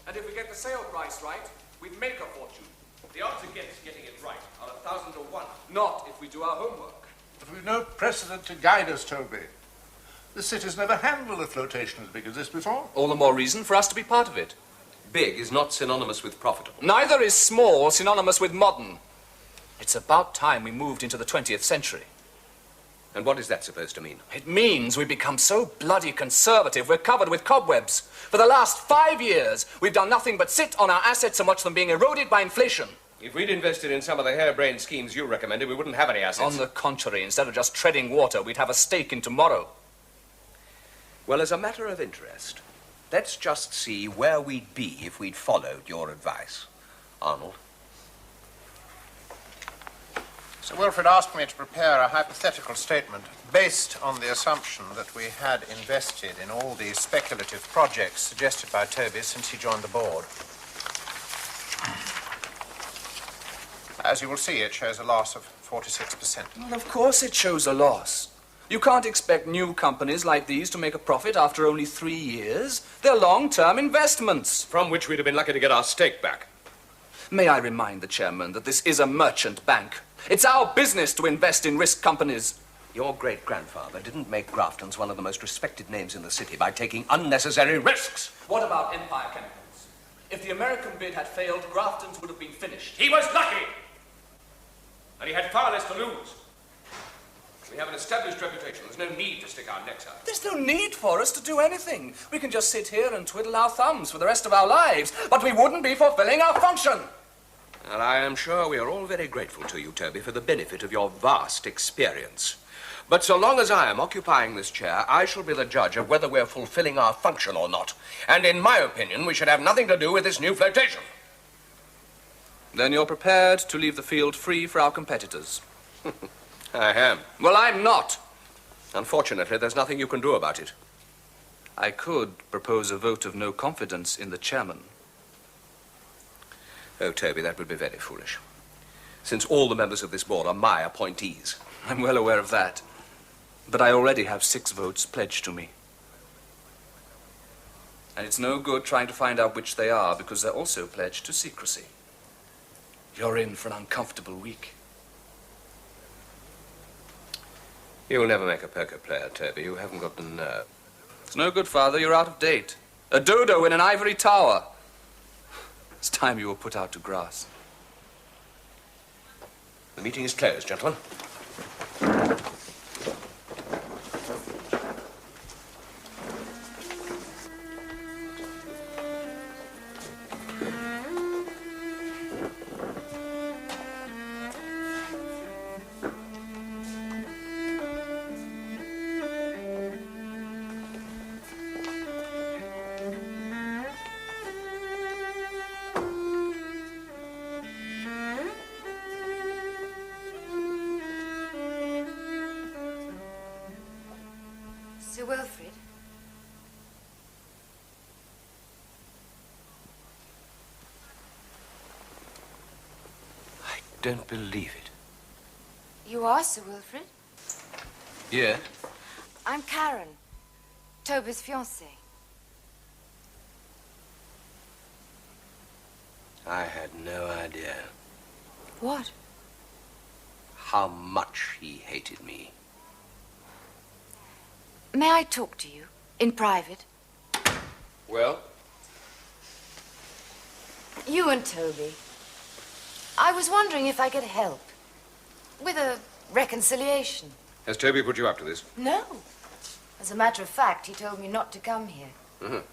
And if we get the sale price right, we'd make a fortune. The odds against getting it right are 1,000 to 1. Not if we do our homework. But we've no precedent to guide us, Toby. The city's never handled a flotation as big as this before. All the more reason for us to be part of it. Big is not synonymous with profitable. Neither is small synonymous with modern. It's about time we moved into the 20th century. And what is that supposed to mean? It means we become so bloody conservative we're covered with cobwebs. For the last 5 years, we've done nothing but sit on our assets and watch them being eroded by inflation. If we'd invested in some of the harebrained schemes you recommended, we wouldn't have any assets. On the contrary, instead of just treading water, we'd have a stake in tomorrow. Well, as a matter of interest, let's just see where we'd be if we'd followed your advice. Arnold? Sir Wilfred asked me to prepare a hypothetical statement based on the assumption that we had invested in all the speculative projects suggested by Toby since he joined the board. As you will see, it shows a loss of 46%. Well, of course it shows a loss. You can't expect new companies like these to make a profit after only 3 years. They're long-term investments. From which we'd have been lucky to get our stake back. May I remind the chairman that this is a merchant bank. It's our business to invest in risk companies. Your great-grandfather didn't make Grafton's one of the most respected names in the city by taking unnecessary risks. What about Empire Chemicals? If the American bid had failed, Grafton's would have been finished. He was lucky! And he had far less to lose. We have an established reputation. There's no need to stick our necks out. There's no need for us to do anything. We can just sit here and twiddle our thumbs for the rest of our lives, but we wouldn't be fulfilling our function. And I am sure we are all very grateful to you, Toby, for the benefit of your vast experience. But so long as I am occupying this chair, I shall be the judge of whether we're fulfilling our function or not. And in my opinion, we should have nothing to do with this new flotation. Then you're prepared to leave the field free for our competitors. I am. Well, I'm not. Unfortunately, there's nothing you can do about it. I could propose a vote of no confidence in the chairman. Oh, Toby, that would be very foolish. Since all the members of this board are my appointees. I'm well aware of that. But I already have 6 votes pledged to me. And it's no good trying to find out which they are, because they're also pledged to secrecy. You're in for an uncomfortable week. You'll never make a poker player, Toby. You haven't got the nerve. It's no good, Father. You're out of date. A dodo in an ivory tower. It's time you were put out to grass. The meeting is closed, gentlemen. Sir Wilfred? I don't believe it. You are Sir Wilfred? Yeah? I'm Karen, Toby's fiancée. I had no idea What? how much he hated me. May I talk to you in private? Well? You and Toby. I was wondering if I could help with a reconciliation. Has Toby put you up to this? No. As a matter of fact, he told me not to come here. Mm-hmm.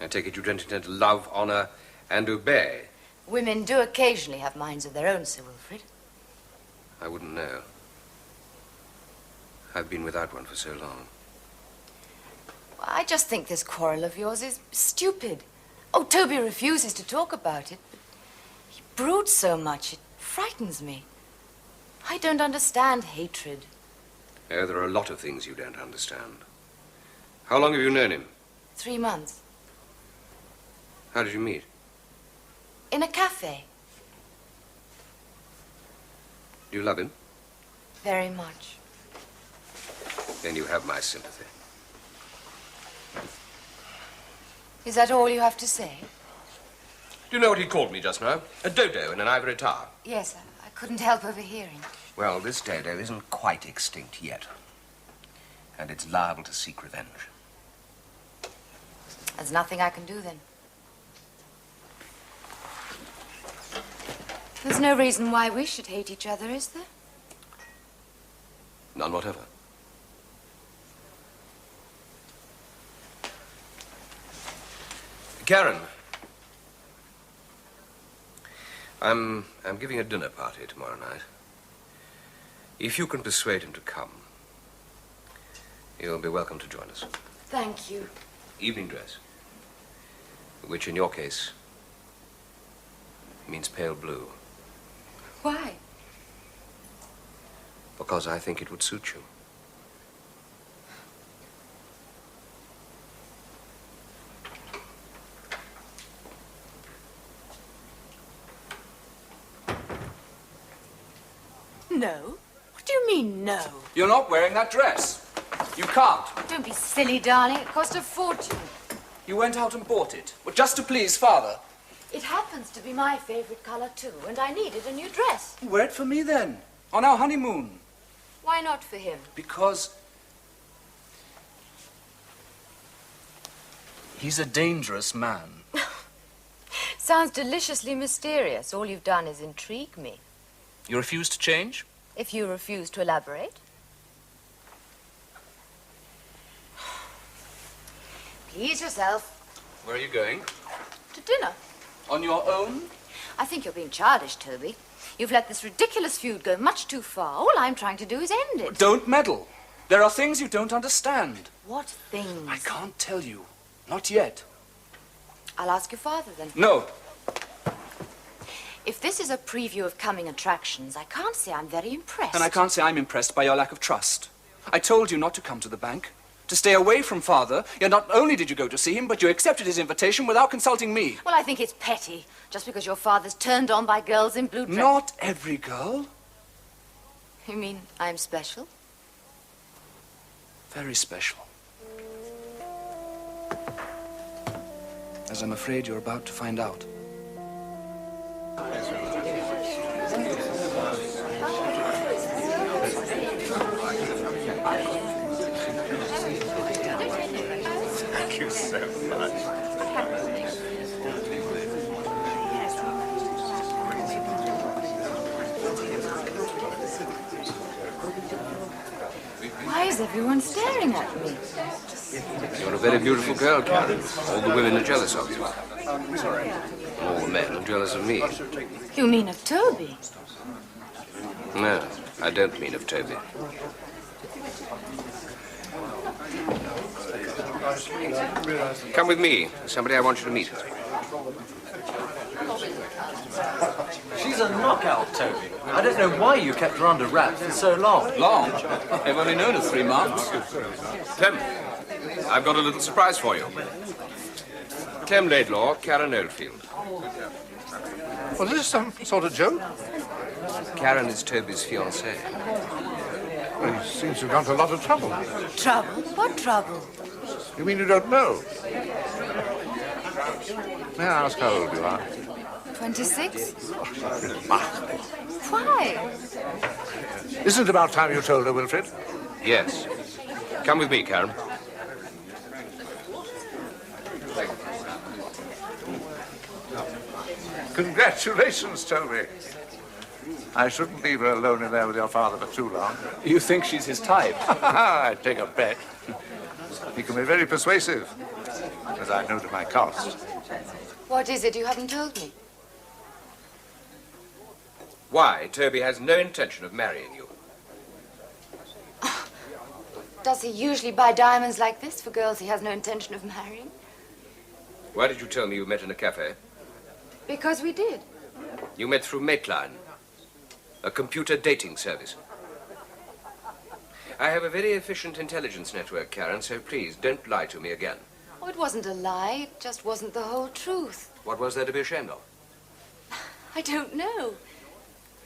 I take it you don't intend to love, honor, and obey. Women do occasionally have minds of their own, Sir Wilfred. I wouldn't know. I've been without one for so long. I just think this quarrel of yours is stupid. Oh, Toby refuses to talk about it, but he broods so much, it frightens me. I don't understand hatred. Oh, there are a lot of things you don't understand. How long have you known him? 3 months. How did you meet? In a cafe. Do you love him? Very much. Then you have my sympathy. Is that all you have to say? Do you know what he called me just now? A dodo in an ivory tower. Yes, I couldn't help overhearing. Well, this dodo isn't quite extinct yet. And it's liable to seek revenge. There's nothing I can do then. There's no reason why we should hate each other, is there? None whatever. Karen. I'm giving a dinner party tomorrow night. If you can persuade him to come, you'll be welcome to join us. Thank you. Evening dress, which in your case means pale blue. Why? Because I think it would suit you. No? What do you mean, no? You're not wearing that dress. You can't. Don't be silly, darling. It cost a fortune. You went out and bought it, well, just to please Father. It happens to be my favorite color, too, and I needed a new dress. Wear it for me, then, on our honeymoon. Why not for him? Because he's a dangerous man. Sounds deliciously mysterious. All you've done is intrigue me. You refuse to change? If you refuse to elaborate. Please yourself. Where are you going? To dinner. On your own? I think you're being childish, Toby. You've let this ridiculous feud go much too far. All I'm trying to do is end it. Don't meddle. There are things you don't understand. What things? I can't tell you. Not yet. I'll ask your father, then. No. If this is a preview of coming attractions, I can't say I'm very impressed. And I can't say I'm impressed by your lack of trust. I told you not to come to the bank, to stay away from Father. Yet not only did you go to see him, but you accepted his invitation without consulting me. Well, I think it's petty, just because your father's turned on by girls in blue dresses. Not every girl. You mean I'm special? Very special. As I'm afraid you're about to find out. Thank you so much. Why is everyone staring at me? You're a very beautiful girl, Karen. All the women are jealous of you. And all the men are jealous of me. You mean of Toby? No, I don't mean of Toby. Come with me. There's somebody I want you to meet. She's a knockout, Toby. I don't know why you kept her under wraps for so long. Long? I've only known her 3 months. Clem, I've got a little surprise for you. Clem Laidlaw, Karen Oldfield. Was this some sort of joke? Karen is Toby's fiancée. Well, he seems to have gone to a lot of trouble. Trouble? What trouble? You mean you don't know? May I ask how old you are? 26? Remarkable. Why? Isn't it about time you told her, Wilfred? Yes. Come with me, Karen. Congratulations, Toby. I shouldn't leave her alone in there with your father for too long. You think she's his type? I'd take a bet. He can be very persuasive, as I know to my cost. What is it you haven't told me? Why, Toby has no intention of marrying you. Does he usually buy diamonds like this for girls he has no intention of marrying? Why did you tell me you met in a cafe? Because we did. You met through Maitline, a computer dating service. I have a very efficient intelligence network, Karen, so please don't lie to me again. Oh, it wasn't a lie. It just wasn't the whole truth. What was there to be ashamed of? I don't know.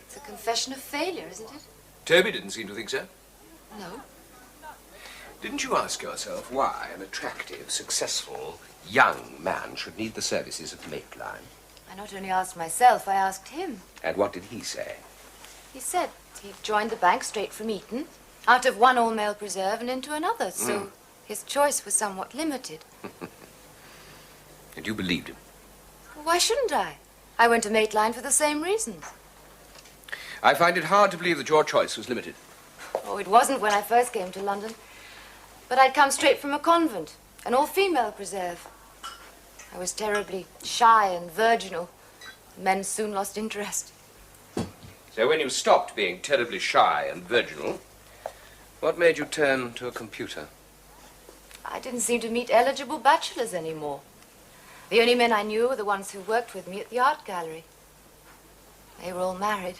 It's a confession of failure, isn't it? Toby didn't seem to think so. No. Didn't you ask yourself why an attractive, successful, young man should need the services of Maitline? I not only asked myself, I asked him. And what did he say? He said he'd joined the bank straight from Eton, out of one all-male preserve and into another, so his choice was somewhat limited. And you believed him? Why shouldn't I? I went to Maitline for the same reasons. I find it hard to believe that your choice was limited. Oh, it wasn't when I first came to London. But I'd come straight from a convent, an all-female preserve. I was terribly shy and virginal. Men soon lost interest. So when you stopped being terribly shy and virginal, what made you turn to a computer? I didn't seem to meet eligible bachelors anymore. The only men I knew were the ones who worked with me at the art gallery. They were all married.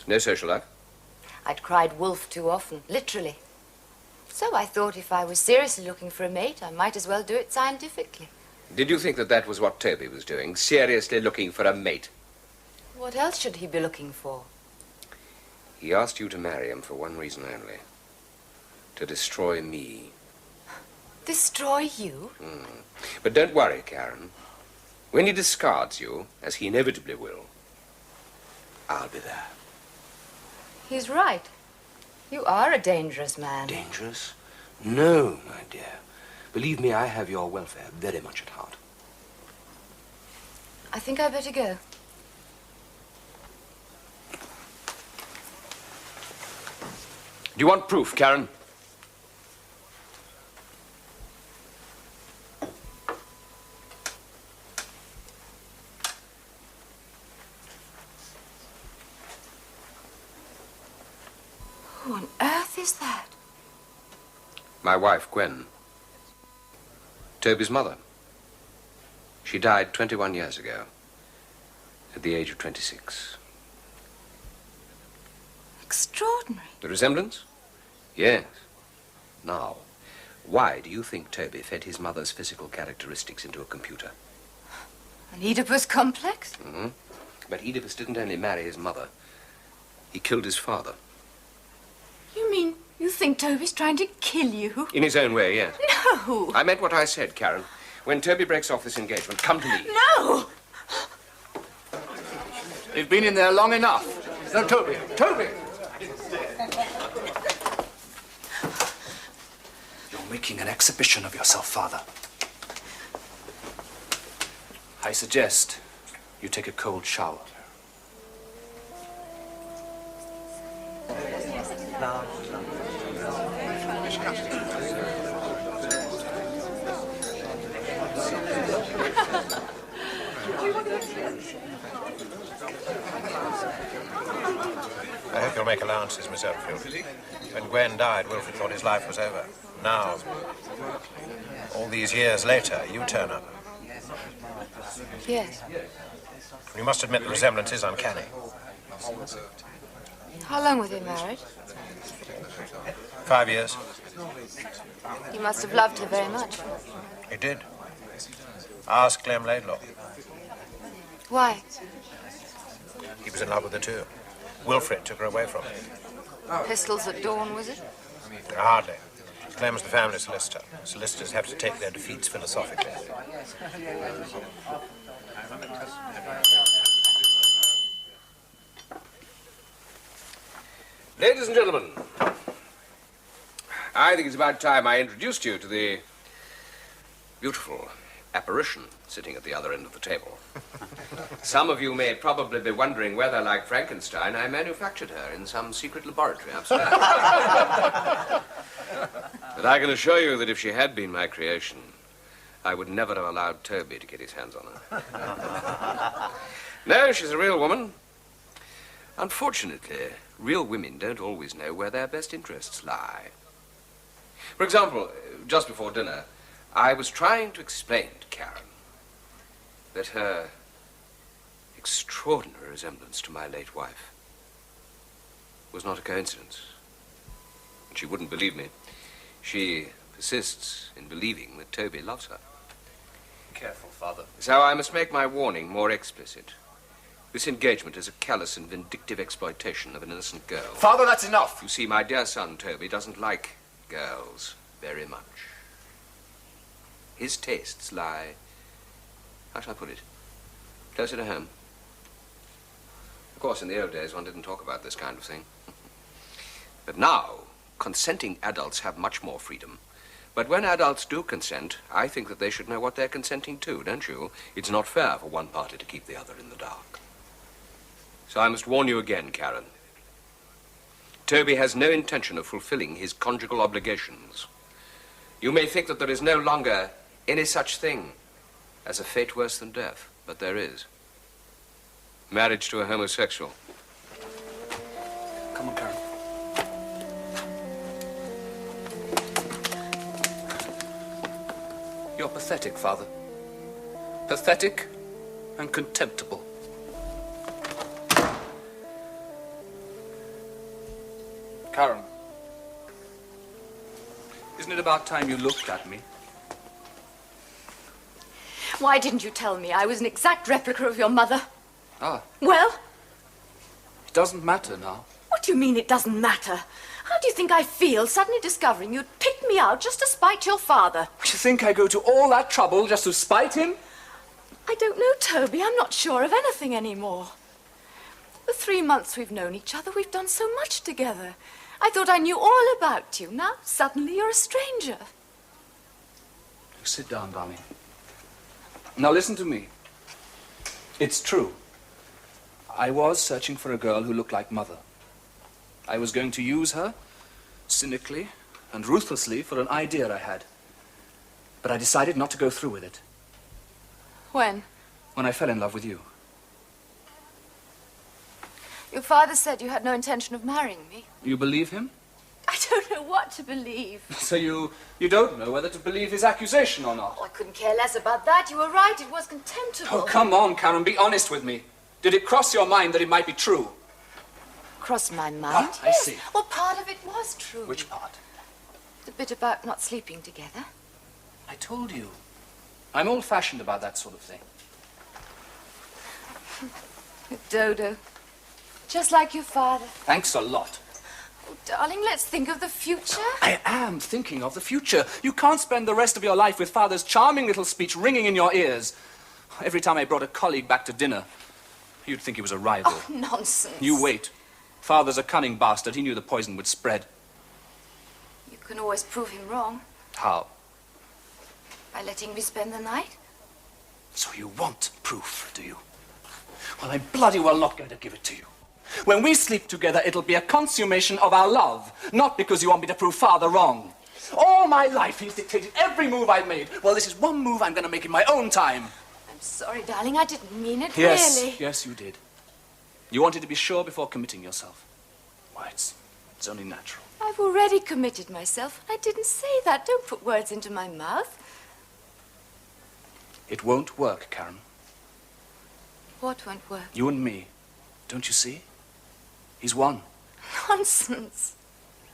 No social life? I'd cried wolf too often, literally. So I thought if I was seriously looking for a mate, I might as well do it scientifically. Did you think that that was what Toby was doing, seriously looking for a mate? What else should he be looking for? He asked you to marry him for one reason only. To destroy me. Destroy you? But don't worry, Karen. When he discards you, as he inevitably will, I'll be there. He's right. You are a dangerous man. Dangerous? No, my dear. Believe me, I have your welfare very much at heart. I think I better go. Do you want proof, Karen? Who on earth is that? My wife, Gwen. Toby's mother. She died 21 years ago, at the age of 26. Extraordinary. The resemblance? Yes. Now, why do you think Toby fed his mother's physical characteristics into a computer? An Oedipus complex? But Oedipus didn't only marry his mother. He killed his father. You mean you think Toby's trying to kill you? In his own way, yes. No. I meant what I said, Karen. When Toby breaks off this engagement, come to me. No. You've been in there long enough. No, Toby! Toby! You're making an exhibition of yourself, Father. I suggest you take a cold shower. I hope you'll make allowances, Miss Elfield. When Gwen died, Wilfred thought his life was over. Now, all these years later, you turn up. Yes. You must admit the resemblance is uncanny. How long were they married? 5 years. He must have loved her very much. He did. Ask Clem Laidlaw. Why? He was in love with her too. Wilfred took her away from him. Pistols at dawn, was it? Hardly. Clem's the family solicitor. Solicitors have to take their defeats philosophically. Ladies and gentlemen, I think it's about time I introduced you to the beautiful apparition sitting at the other end of the table. Some of you may probably be wondering whether, like Frankenstein, I manufactured her in some secret laboratory upstairs. But I can assure you that if she had been my creation, I would never have allowed Toby to get his hands on her. No, she's a real woman. Unfortunately, real women don't always know where their best interests lie. For example, just before dinner, I was trying to explain to Karen that her extraordinary resemblance to my late wife was not a coincidence. And she wouldn't believe me. She persists in believing that Toby loves her. Careful, Father. So I must make my warning more explicit. This engagement is a callous and vindictive exploitation of an innocent girl. Father, that's enough. You see, my dear son, Toby, doesn't like girls very much. His tastes lie how shall I put it? Closer to home. Of course, in the old days, one didn't talk about this kind of thing. But now, consenting adults have much more freedom. But when adults do consent, I think that they should know what they're consenting to, don't you? It's not fair for one party to keep the other in the dark. So I must warn you again, Karen. Toby has no intention of fulfilling his conjugal obligations. You may think that there is no longer any such thing as a fate worse than death, but there is. Marriage to a homosexual. Come on, Karen. You're pathetic, Father. Pathetic and contemptible. Karen, isn't it about time you looked at me? Why didn't you tell me I was an exact replica of your mother? Ah, Well, it doesn't matter now. what do you mean it doesn't matter? How do you think I feel suddenly discovering you'd picked me out just to spite your father? You think I go to all that trouble just to spite him? I don't know, Toby. I'm not sure of anything anymore. The 3 months we've known each other, we've done so much together. I thought I knew all about you. Now, suddenly you're a stranger. Sit down, darling. Now listen to me. It's true. I was searching for a girl who looked like Mother. I was going to use her, cynically and ruthlessly, for an idea I had. But I decided not to go through with it. When? When I fell in love with you. Your father said you had no intention of marrying me. You believe him? I don't know what to believe. So you don't know whether to believe his accusation or not? Oh, I couldn't care less about that. You were right. It was contemptible. Oh, come on, Karen. Be honest with me. Did it cross your mind that it might be true? Crossed my mind. Ah, I see. Well, part of it was true. Which part? The bit about not sleeping together. I told you. I'm old-fashioned about that sort of thing. Dodo. Just like your father. Thanks a lot. Oh, darling, let's think of the future. I am thinking of the future. You can't spend the rest of your life with Father's charming little speech ringing in your ears. Every time I brought a colleague back to dinner, you'd think he was a rival. Oh, nonsense. You wait. Father's a cunning bastard. He knew the poison would spread. You can always prove him wrong How? by letting me spend the night. So you want proof, do you? Well, I'm bloody well not going to give it to you. When we sleep together, it'll be a consummation of our love, not because you want me to prove Father wrong. All my life, he's dictated every move I've made. Well, this is one move I'm going to make in my own time. I'm sorry, darling. I didn't mean it, Yes, really. yes, you did. You wanted to be sure before committing yourself. Why, it's only natural. I've already committed myself. I didn't say that. Don't put words into my mouth. It won't work, Karen. What won't work? You and me. Don't you see? He's won. Nonsense.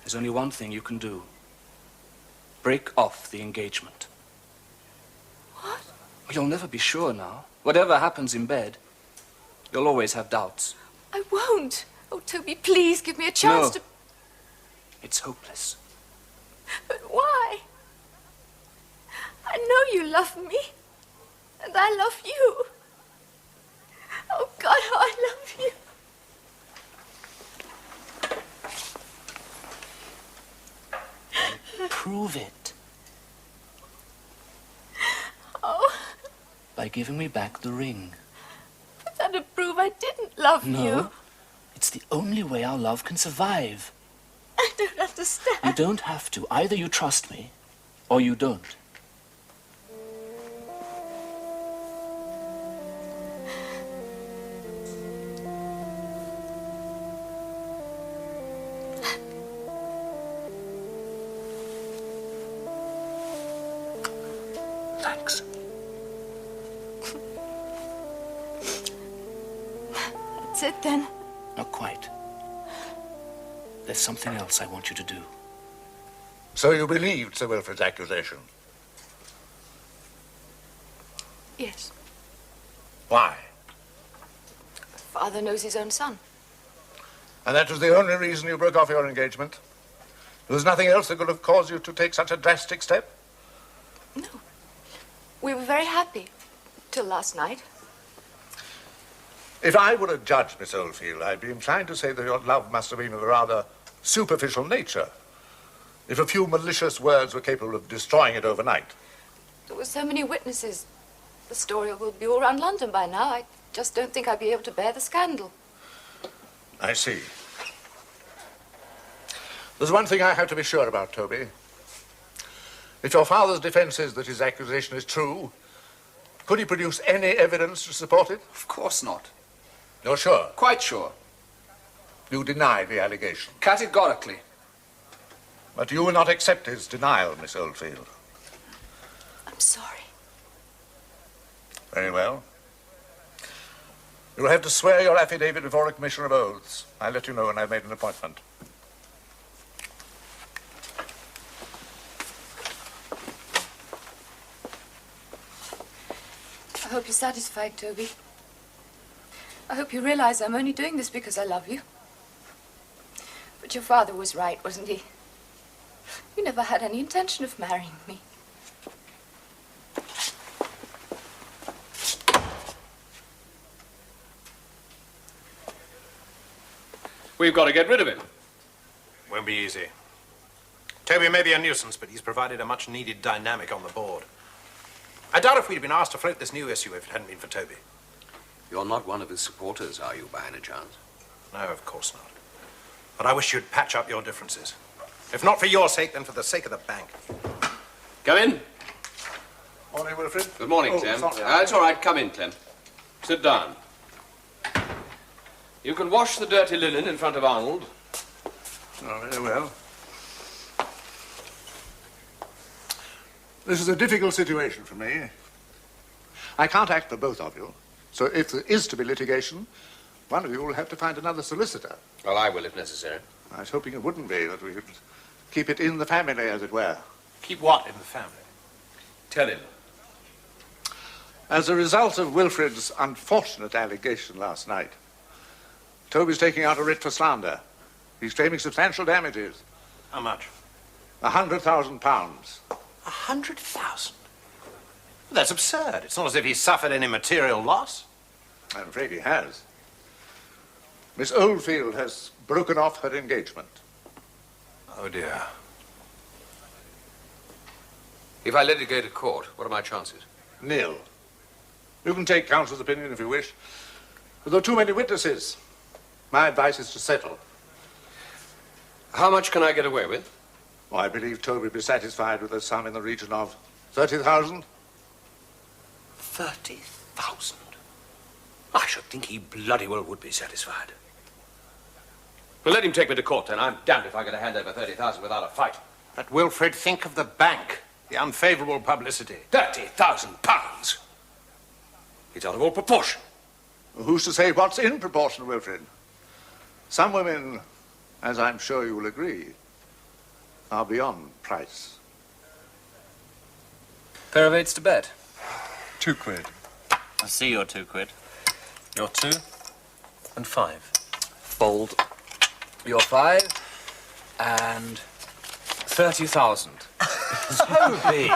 There's only one thing you can do. Break off the engagement. What? You'll never be sure now. Whatever happens in bed, you'll always have doubts. I won't. Oh, Toby, please give me a chance No. to... It's hopeless. But why? I know you love me. And I love you. Oh, God, how I love you. Prove it. Oh, By giving me back the ring. but that'd prove I didn't love No. you. It's the only way our love can survive. I don't understand. You don't have to. Either you trust me, or you don't. Thanks. That's it, then. Not quite. There's something else I want you to do. So you believed Sir Wilfred's accusation? Yes. Why? Father knows his own son. And that was the only reason you broke off your engagement? There was nothing else that could have caused you to take such a drastic step? No. We were very happy. Till last night. If I were a judge, Miss Oldfield, I'd be inclined to say that your love must have been of a rather superficial nature. If a few malicious words were capable of destroying it overnight. There were so many witnesses. The story will be all around London by now. I just don't think I'd be able to bear the scandal. I see. There's one thing I have to be sure about, Toby. If your father's defense is that his accusation is true, could he produce any evidence to support it? Of course not. You're sure? Quite sure. You deny the allegation? Categorically. But you will not accept his denial, Miss Oldfield. I'm sorry. Very well. You'll have to swear your affidavit before a commissioner of oaths. I'll let you know when I've made an appointment. I hope you're satisfied, Toby. I hope you realize I'm only doing this because I love you. But your father was right, wasn't he? You never had any intention of marrying me. We've got to get rid of him. Won't be easy. Toby may be a nuisance, but he's provided a much-needed dynamic on the board. I doubt if we'd been asked to float this new issue if it hadn't been for Toby. You're not one of his supporters, are you, by any chance? No, of course not. But I wish you'd patch up your differences. If not for your sake, then for the sake of the bank. Come in. Morning, Wilfred. Good morning, Oh, Clem. sorry. It's all right. Come in, Clem. Sit down. You can wash the dirty linen in front of Arnold. Oh, very well. This is a difficult situation for me. I can't act for both of you. So if there is to be litigation, one of you will have to find another solicitor. Well, I will if necessary. I was hoping it wouldn't be, that we could keep it in the family, as it were. Keep what in the family? Tell him. As a result of Wilfred's unfortunate allegation last night, Toby's taking out a writ for slander. He's claiming substantial damages. How much? £100,000. 100,000? That's absurd. It's not as if he suffered any material loss. I'm afraid he has. Miss Oldfield has broken off her engagement. Oh, dear. If I let it go to court, what are my chances? Nil. You can take counsel's opinion if you wish. But there are too many witnesses. My advice is to settle. How much can I get away with? Well, I believe Toby will be satisfied with a sum in the region of 30,000. 30,000? I should think he bloody well would be satisfied. Well, let him take me to court, then. I'm damned if I get a hand over 30,000 without a fight. But, Wilfred, think of the bank. The unfavorable publicity. £30,000! It's out of all proportion. Who's to say what's in proportion, Wilfred? Some women, as I'm sure you will agree, are beyond price. Pair of eights to bet. £2. I see your £2. Your 2 and 5. Fold. Your 5 and 30,000. Toby!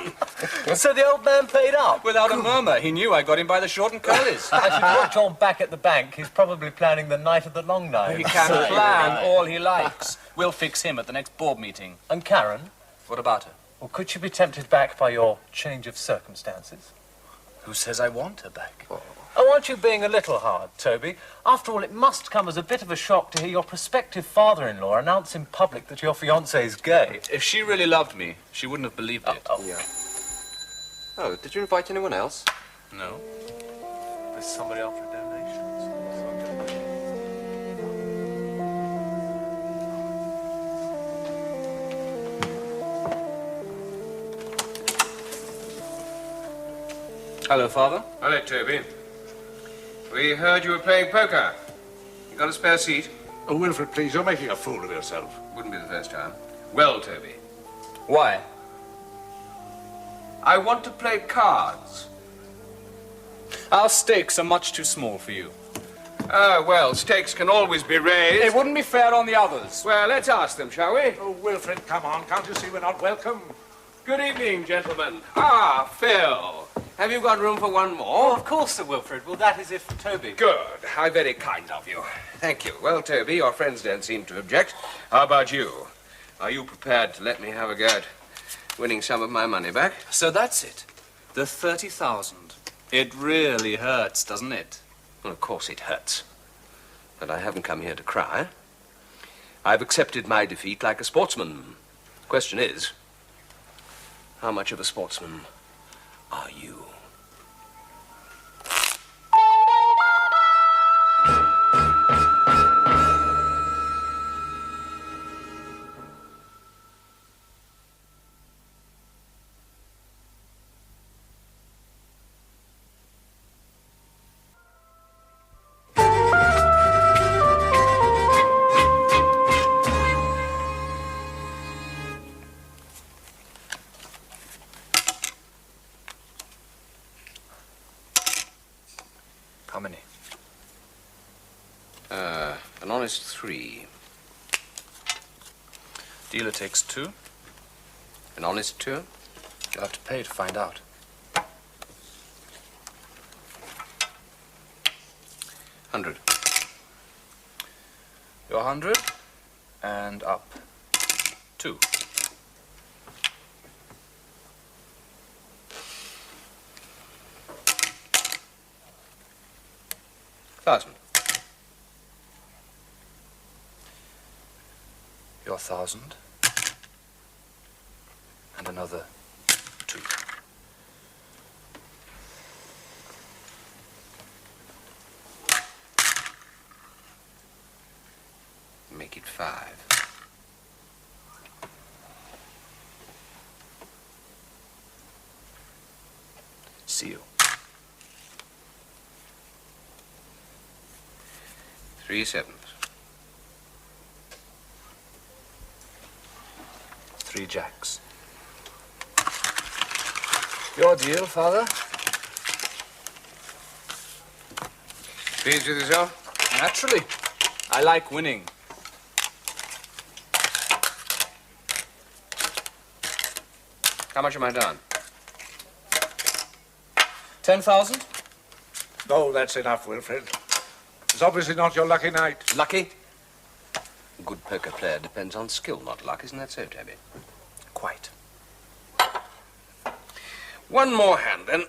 So the old man paid up? Without a murmur. He knew I got him by the short and curlies. As you watch on back at the bank, he's probably planning the night of the long knives. He can plan all he likes. We'll fix him at the next board meeting. And Karen? What about her? Well, could she be tempted back by your change of circumstances? Who says I want her back? Oh, aren't you being a little hard, Toby? After all, it must come as a bit of a shock to hear your prospective father-in-law announce in public that your fiancé's gay. If she really loved me, she wouldn't have believed it. Yeah. Oh, did you invite anyone else? No. There's somebody after a donation. Hello, Father. Hello, Toby. We heard you were playing poker. You got a spare seat? Oh, Wilfred, please, you're making a fool of yourself. Wouldn't be the first time. Well, Toby, Why? I want to play cards. Our stakes are much too small for you. Ah, well, stakes can always be raised. It wouldn't be fair on the others. Well, let's ask them, shall we? Oh, Wilfred, come on. Can't you see we're not welcome? Good evening, gentlemen. Ah, Phil. Have you got room for one Oh, more? of course, Sir Wilfred. Well, that is if Toby... Good. How very kind of you. Thank you. Well, Toby, your friends don't seem to object. How about you? Are you prepared to let me have a go at winning some of my money back? So that's it. The 30,000. It really hurts, doesn't it? Well, of course it hurts. But I haven't come here to cry. I've accepted my defeat like a sportsman. The question is, how much of a sportsman are you? How many? An honest 3. Dealer takes 2. An honest 2? You'll have to pay to find out. 100. Your 100 and up 2. Thousand. Your 1,000 and another 2. Make it 5. See you. 3 7s. 3 jacks. Your deal, Father? Pleased with yourself? Naturally. I like winning. How much am I down? 10,000? No, that's enough, Wilfred. It's obviously not your lucky night. Lucky? A good poker player depends on skill, not luck. Isn't that so, Toby? Quite. One more hand, then.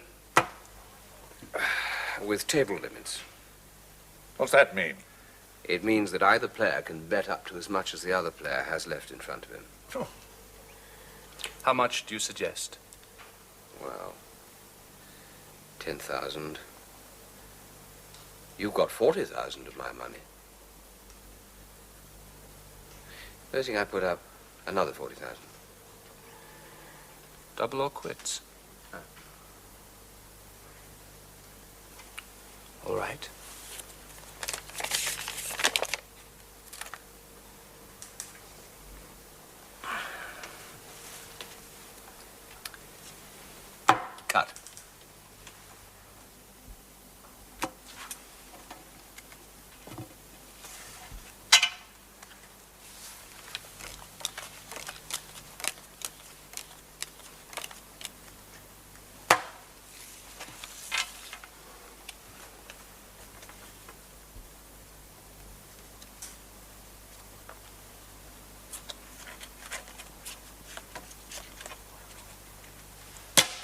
With table limits. What's that mean? It means that either player can bet up to as much as the other player has left in front of him. Oh. How much do you suggest? Well, 10,000. You've got 40,000 of my money. Supposing I put up another 40,000. Double or quits? All right. Cut.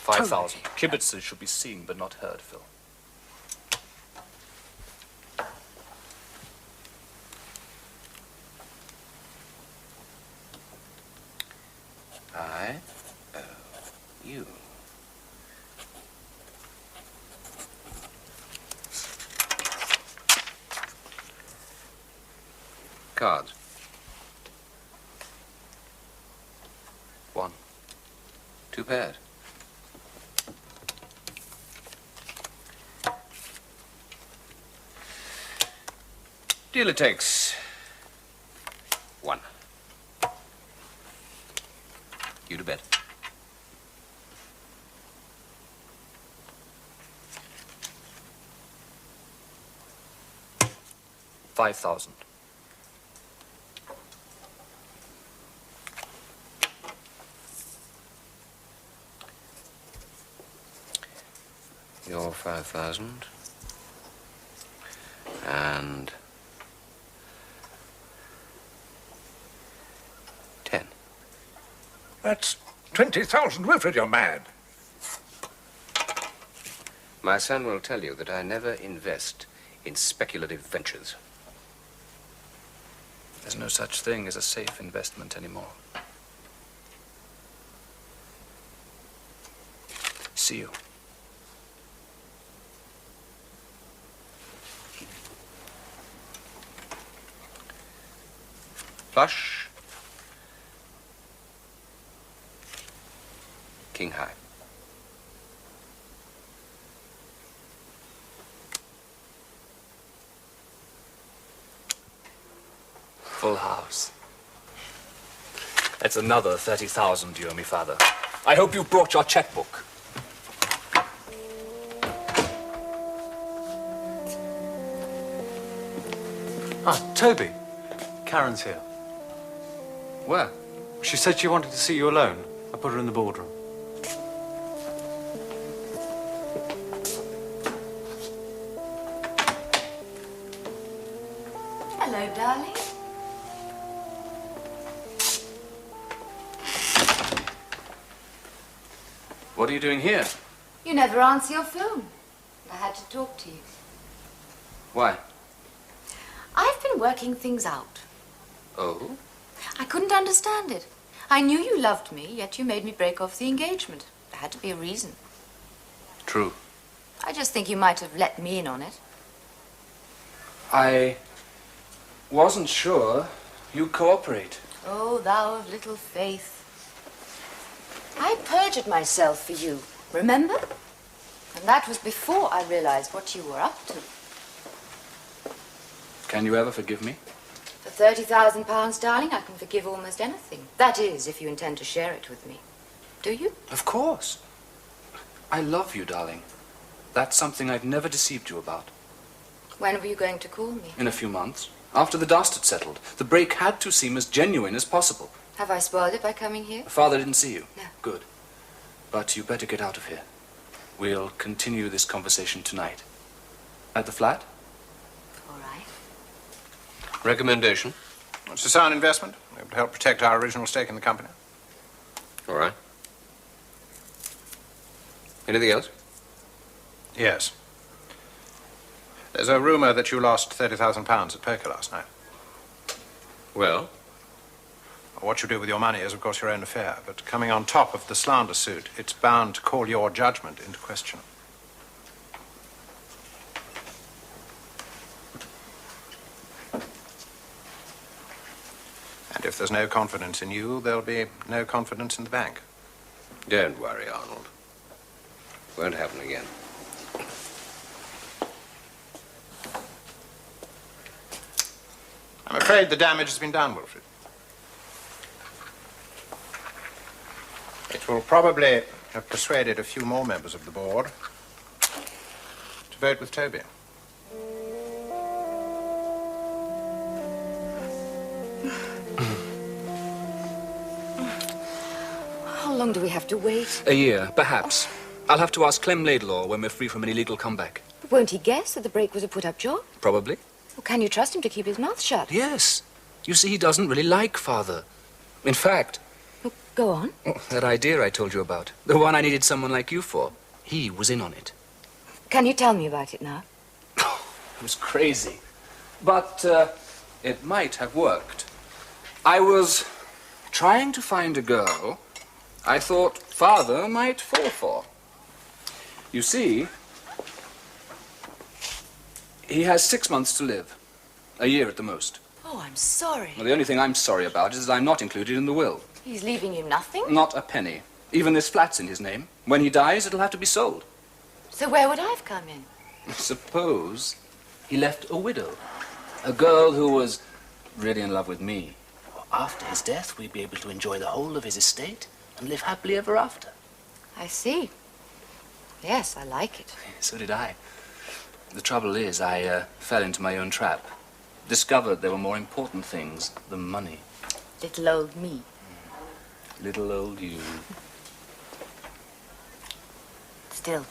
$5,000. Kibitzers should be seen but not heard, Phil. I owe you. Cards. 1. 2 pairs. Dealer takes 1. You to bet. $5,000. 5,000. And 10. That's 20,000, Wilfred, you're mad. My son will tell you that I never invest in speculative ventures. There's no such thing as a safe investment anymore. See you. Flush. King high. Full house. That's another 30,000 you owe me, Father. I hope you brought your checkbook. Ah, Toby. Karen's here. Where? She said she wanted to see you alone. I put her in the boardroom. Hello, darling. What are you doing here? You never answer your phone. I had to talk to you. Why? I've been working things out. Oh? I couldn't understand it. I knew you loved me, yet you made me break off the engagement. There had to be a reason. True. I just think you might have let me in on it. I wasn't sure you'd cooperate. Oh, thou of little faith. I perjured myself for you, remember? And that was before I realized what you were up to. Can you ever forgive me? For £30,000, darling, I can forgive almost anything. That is, if you intend to share it with me. Do you? Of course. I love you, darling. That's something I've never deceived you about. When were you going to call me? In a few months. After the dust had settled. The break had to seem as genuine as possible. Have I spoiled it by coming here? Father didn't see you? No. Good. But you better get out of here. We'll continue this conversation tonight. At the flat? All right. Recommendation? It's a sound investment. It would help protect our original stake in the company. All right. Anything else? Yes. There's a rumor that you lost £30,000 at poker last night. Well? What you do with your money is, of course, your own affair. But coming on top of the slander suit, it's bound to call your judgment into question. And if there's no confidence in you, there'll be no confidence in the bank. Don't worry, Arnold. Won't happen again. I'm afraid the damage has been done, Wilfred. It will probably have persuaded a few more members of the board to vote with Toby. How long do we have to wait? A year, perhaps. I'll have to ask Clem Laidlaw when we're free from any legal comeback. But won't he guess that the break was a put-up job? Probably. Well, can you trust him to keep his mouth shut? Yes. You see, he doesn't really like Father. In fact... Well, go on. that idea I told you about, the one I needed someone like you for, he was in on it. Can you tell me about it now? It was crazy. But it might have worked. I was trying to find a girl I thought Father might fall for. You see, he has 6 months to live. A year at the most. Oh, I'm sorry. Well, the only thing I'm sorry about is that I'm not included in the will. He's leaving you nothing? Not a penny. Even this flat's in his name. When he dies, it'll have to be sold. So where would I have come in? Suppose he left a widow. A girl who was really in love with me. After his death, we'd be able to enjoy the whole of his estate and live happily ever after. I see. Yes, I like it. So did I. The trouble is, I fell into my own trap. Discovered there were more important things than money. Little old me. Little old you. Still,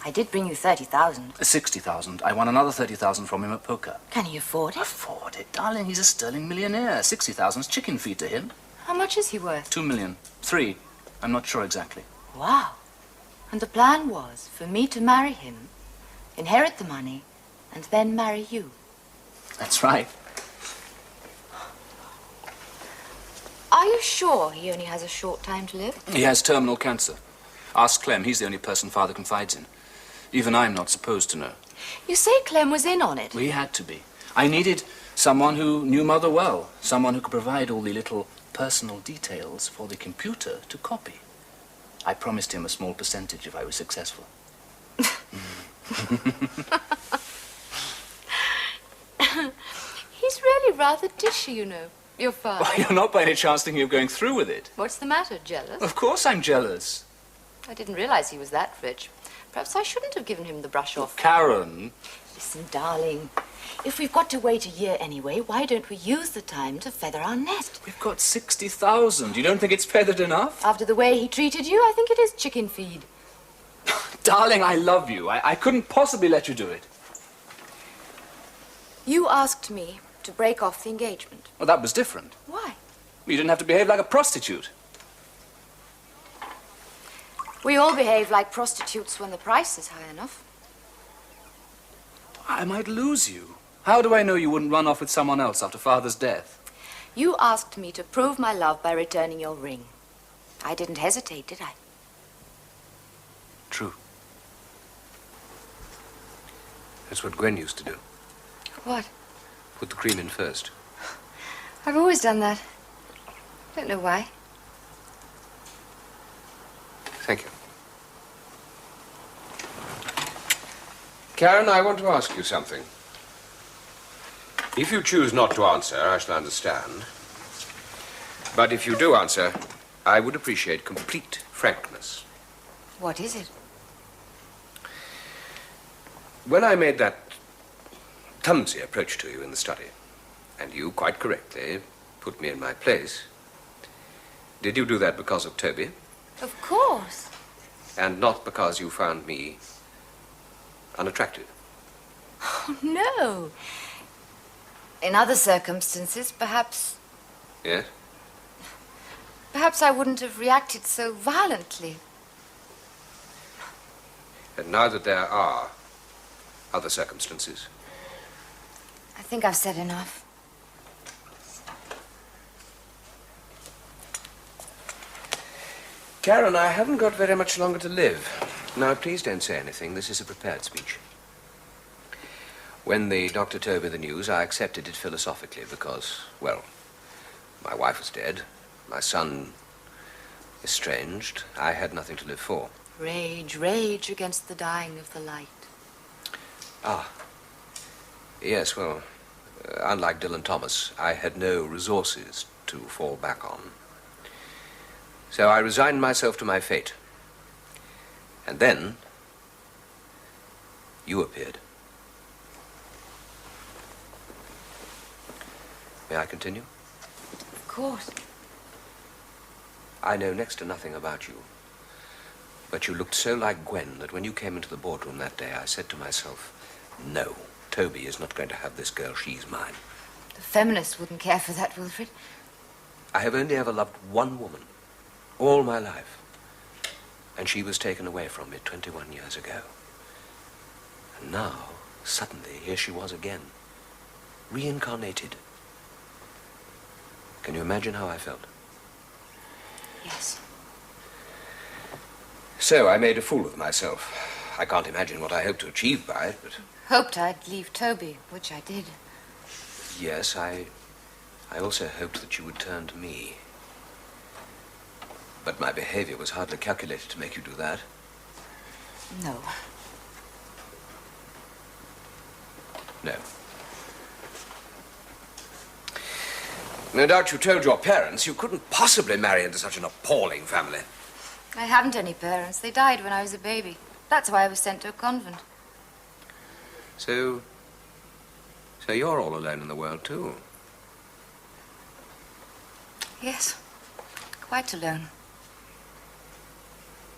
I did bring you 30,000. 60,000. I won another 30,000 from him at poker. Can he afford it? Afford it, darling? He's a sterling millionaire. 60,000's chicken feed to him. How much is he worth? 2 million. 3. I'm not sure exactly. Wow. And the plan was for me to marry him, inherit the money, and then marry you. That's right. Are you sure he only has a short time to live? He has terminal cancer. Ask Clem. He's the only person Father confides in. Even I'm not supposed to know. You say Clem was in on it. We had to be. I needed someone who knew Mother well. Someone who could provide all the little personal details for the computer to copy. I promised him a small percentage if I was successful. He's really rather dishy, you know, your father. Why, you're not by any chance thinking of going through with it? What's the matter, jealous? Of course I'm jealous. I didn't realize he was that rich. Perhaps I shouldn't have given him the brush off. Karen. Listen, darling, if we've got to wait a year anyway, why don't we use the time to feather our nest? We've got 60,000. You don't think it's feathered enough? After the way he treated you, I think it is chicken feed. Darling, I love you. I couldn't possibly let you do it. You asked me to break off the engagement. Well, that was different. Why? You didn't have to behave like a prostitute. We all behave like prostitutes when the price is high enough. I might lose you. How do I know you wouldn't run off with someone else after Father's death? You asked me to prove my love by returning your ring. I didn't hesitate, did I? True. That's what Gwen used to do. What? Put the cream in first. I've always done that. Don't know why. Thank you. Karen, I want to ask you something. If you choose not to answer, I shall understand. But if you do answer, I would appreciate complete frankness. What is it? When I made that clumsy approach to you in the study, and you, quite correctly, put me in my place, did you do that because of Toby? Of course. And not because you found me unattractive? Oh, no. In other circumstances, perhaps Yes? I wouldn't have reacted so violently. And now that there are other circumstances, I think I've said enough. Karen, I haven't got very much longer to live. Now, please don't say anything. This is a prepared speech. When the doctor told me the news, I accepted it philosophically because, well, my wife was dead, my son estranged. I had nothing to live for. Rage, rage against the dying of the light. Ah. Yes, well, unlike Dylan Thomas, I had no resources to fall back on. So I resigned myself to my fate. And then, you appeared. May I continue? Of course. I know next to nothing about you. But you looked so like Gwen that when you came into the boardroom that day, I said to myself, no, Toby is not going to have this girl. She's mine. The feminists wouldn't care for that, Wilfred. I have only ever loved one woman. All my life. And she was taken away from me 21 years ago. And now, suddenly, here she was again. Reincarnated. Can you imagine how I felt? Yes. So I made a fool of myself. I can't imagine what I hoped to achieve by it, but... Hoped I'd leave Toby, which I did. Yes, I also hoped that you would turn to me. But my behavior was hardly calculated to make you do that. No. No. No doubt you told your parents you couldn't possibly marry into such an appalling family. I haven't any parents. They died when I was a baby. That's why I was sent to a convent. So you're all alone in the world, too? Yes. Quite alone.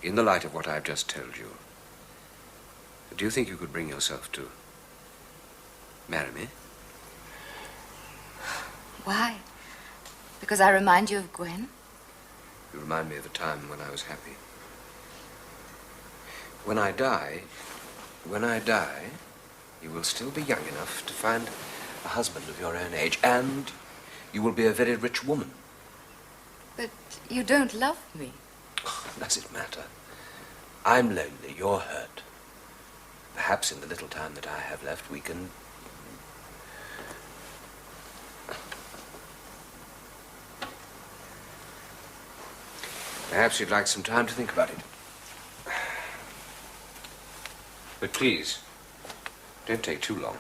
In the light of what I've just told you, Do you think you could bring yourself to marry me? Why? Because I remind you of Gwen? You remind me of a time when I was happy. When I die, you will still be young enough to find a husband of your own age, and you will be a very rich woman. But you don't love me. Does it matter? I'm lonely, you're hurt. Perhaps in the little time that I have left, we can... Perhaps you'd like some time to think about it. But please, don't take too long.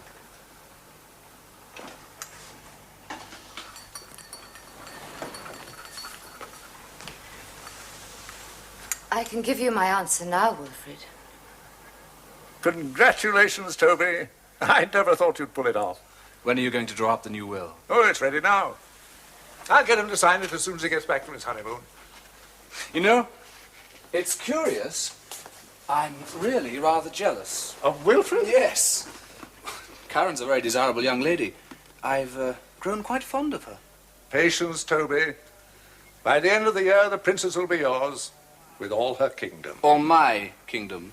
I can give you my answer now, Wilfred. Congratulations, Toby. I never thought you'd pull it off. When are you going to draw up the new will? Oh, it's ready now. I'll get him to sign it as soon as he gets back from his honeymoon. You know, it's curious. I'm really rather jealous. Of Wilfred? Yes. Karen's a very desirable young lady. I've grown quite fond of her. Patience, Toby. By the end of the year, the princess will be yours, with all her kingdom. Or my kingdom.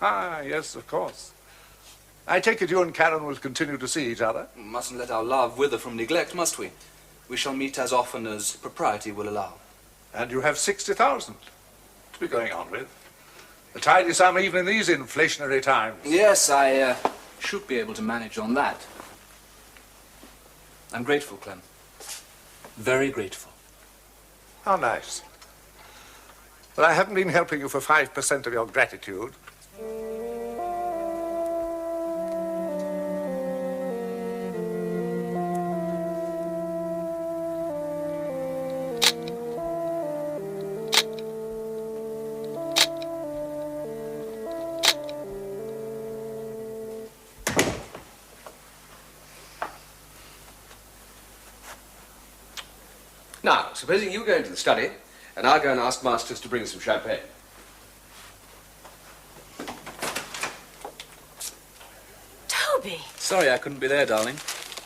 Yes, of course. I take it you and Karen will continue to see each other? We mustn't let our love wither from neglect, must we? We shall meet as often as propriety will allow. And you have 60,000 to be going on with. A tidy sum even in these inflationary times. Yes, I should be able to manage on that. I'm grateful, Clem. Very grateful. How nice. Well, I haven't been helping you for 5% of your gratitude. Now, supposing you go into the study, and I'll go and ask Masters to bring some champagne. Toby! Sorry I couldn't be there, darling.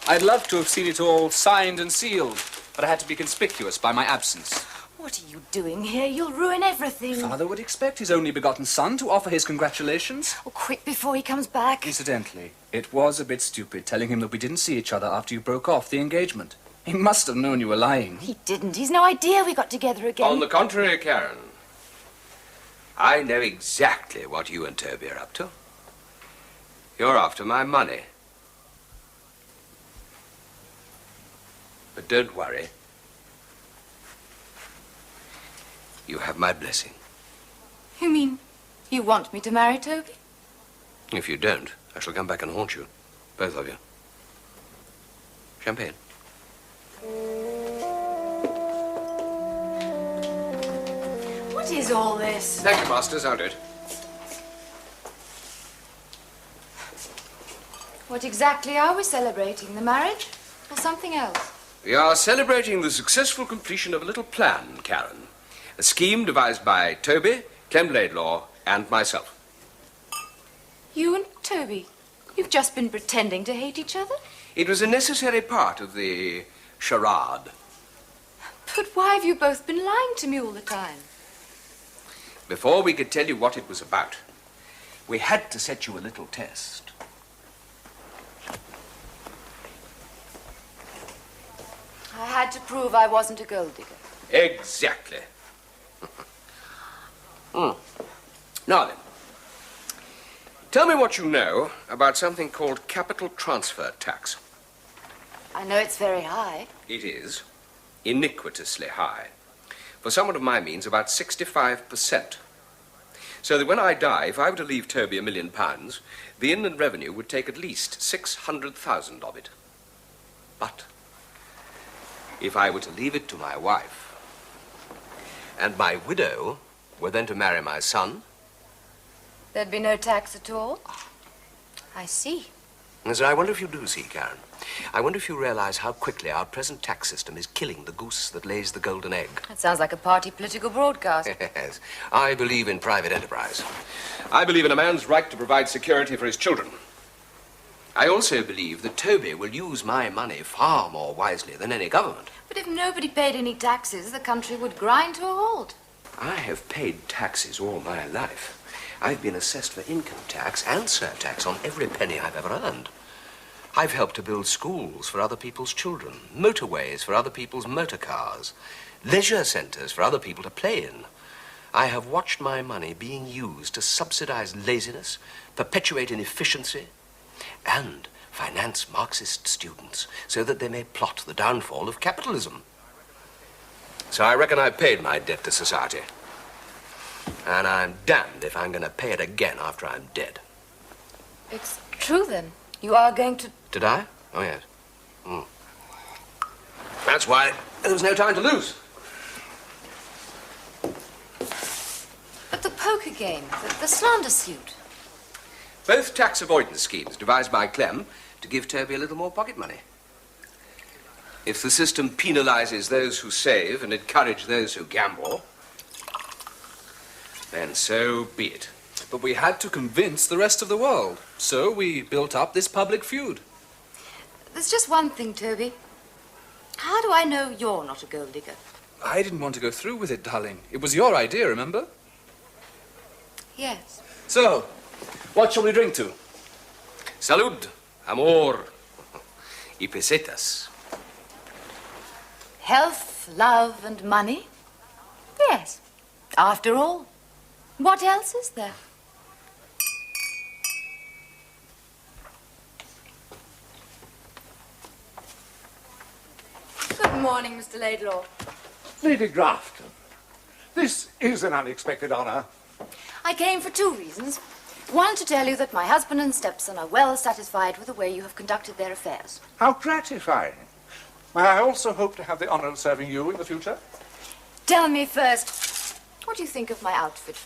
I'd love to have seen it all signed and sealed, but I had to be conspicuous by my absence. What are you doing here? You'll ruin everything. Father would expect his only begotten son to offer his congratulations. Oh, quick before he comes back. Incidentally, it was a bit stupid telling him that we didn't see each other after you broke off the engagement. He must have known you were lying. He didn't. He's no idea we got together again. On the contrary, Karen, I know exactly what you and Toby are up to. You're after my money. But don't worry. You have my blessing. You mean you want me to marry Toby? If you don't, I shall come back and haunt you. Both of you. Champagne. What is all this? Thank you, Masters. I'll do it. What exactly are we celebrating? The marriage or something else? We are celebrating the successful completion of a little plan, Karen. A scheme devised by Toby, Clem Laidlaw, and myself. You and Toby? You've just been pretending to hate each other? It was a necessary part of the charade. But why have you both been lying to me all the time? Before we could tell you what it was about, we had to set you a little test. I had to prove I wasn't a gold digger. Exactly. Now then, tell me what you know about something called capital transfer tax. I know it's very high. It is iniquitously high. For someone of my means, about 65%. So that when I die, if I were to leave Toby £1 million, the Inland Revenue would take at least 600,000 of it. But if I were to leave it to my wife, and my widow were then to marry my son, There'd be no tax at all? I see. And so I wonder if you do see, Karen. I wonder if you realize how quickly our present tax system is killing the goose that lays the golden egg. That sounds like a party political broadcast. Yes. I believe in private enterprise. I believe in a man's right to provide security for his children. I also believe that Toby will use my money far more wisely than any government. But if nobody paid any taxes, the country would grind to a halt. I have paid taxes all my life. I've been assessed for income tax and surtax on every penny I've ever earned. I've helped to build schools for other people's children, motorways for other people's motor cars, leisure centres for other people to play in. I have watched my money being used to subsidize laziness, perpetuate inefficiency, and finance Marxist students so that they may plot the downfall of capitalism. So I reckon I've paid my debt to society. And I'm damned if I'm going to pay it again after I'm dead. It's true, then. You are going to... Did I? Oh, yes. That's why there was no time to lose. But the poker game, the slander suit. Both tax avoidance schemes devised by Clem to give Toby a little more pocket money. If the system penalizes those who save and encourages those who gamble, then so be it. But we had to convince the rest of the world. So we built up this public feud. There's just one thing, Toby. How do I know you're not a gold digger? I didn't want to go through with it, darling. It was your idea, remember? Yes. So, what shall we drink to? Salud, amor, y pesetas. Health, love, and money? Yes. After all, what else is there? Good morning, Mr. Laidlaw. Lady Grafton, this is an unexpected honour. I came for two reasons. One, to tell you that my husband and stepson are well satisfied with the way you have conducted their affairs. How gratifying. May I also hope to have the honour of serving you in the future? Tell me first, what do you think of my outfit?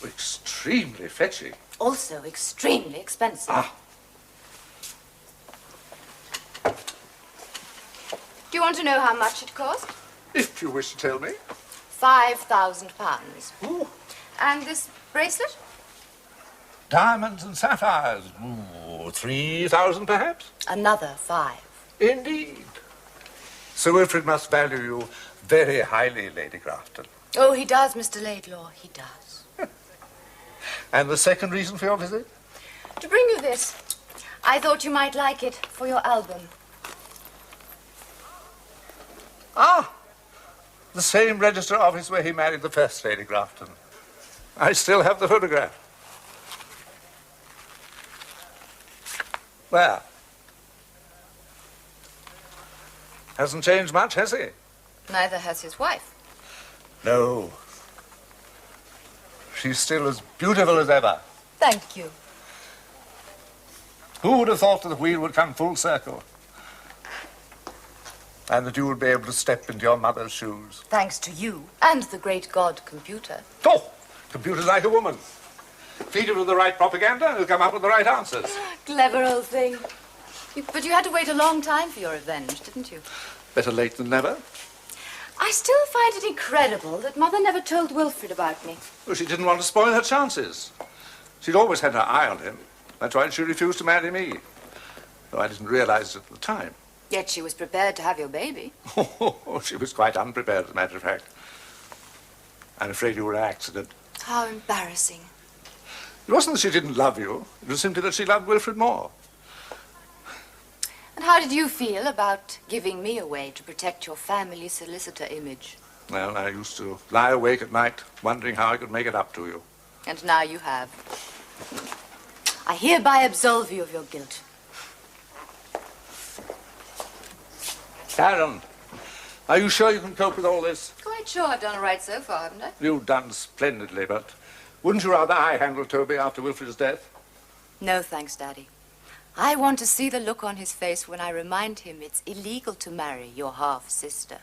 Extremely fetching. Also extremely expensive. Ah. Do you want to know how much it cost? If you wish to tell me. £5,000. Ooh. And this bracelet? Diamonds and sapphires. Ooh, 3,000 perhaps? Another 5. Indeed. Sir Wilfred must value you very highly, Lady Grafton. Oh, he does, Mr. Laidlaw, he does. And the second reason for your visit? To bring you this. I thought you might like it for your album. Ah, the same register office where he married the first Lady Grafton. I still have the photograph. Where? Hasn't changed much, has he? Neither has his wife. No. She's still as beautiful as ever. Thank you. Who would have thought that the wheel would come full circle? And that you would be able to step into your mother's shoes. Thanks to you and the great god computer. Oh, computer's like a woman. Feed it with the right propaganda and it'll come up with the right answers. Clever old thing. But you had to wait a long time for your revenge, didn't you? Better late than never. I still find it incredible that Mother never told Wilfred about me. Well, she didn't want to spoil her chances. She'd always had her eye on him. That's why she refused to marry me. Though I didn't realize it at the time. Yet she was prepared to have your baby. Oh, she was quite unprepared, as a matter of fact. I'm afraid you were an accident. How embarrassing. It wasn't that she didn't love you. It was simply that she loved Wilfred more. And how did you feel about giving me away to protect your family solicitor image? Well, I used to lie awake at night, wondering how I could make it up to you. And now you have. I hereby absolve you of your guilt. Karen, are you sure you can cope with all this? Quite sure I've done all right so far, haven't I? You've done splendidly, but wouldn't you rather I handle Toby after Wilfred's death? No, thanks, Daddy. I want to see the look on his face when I remind him it's illegal to marry your half-sister.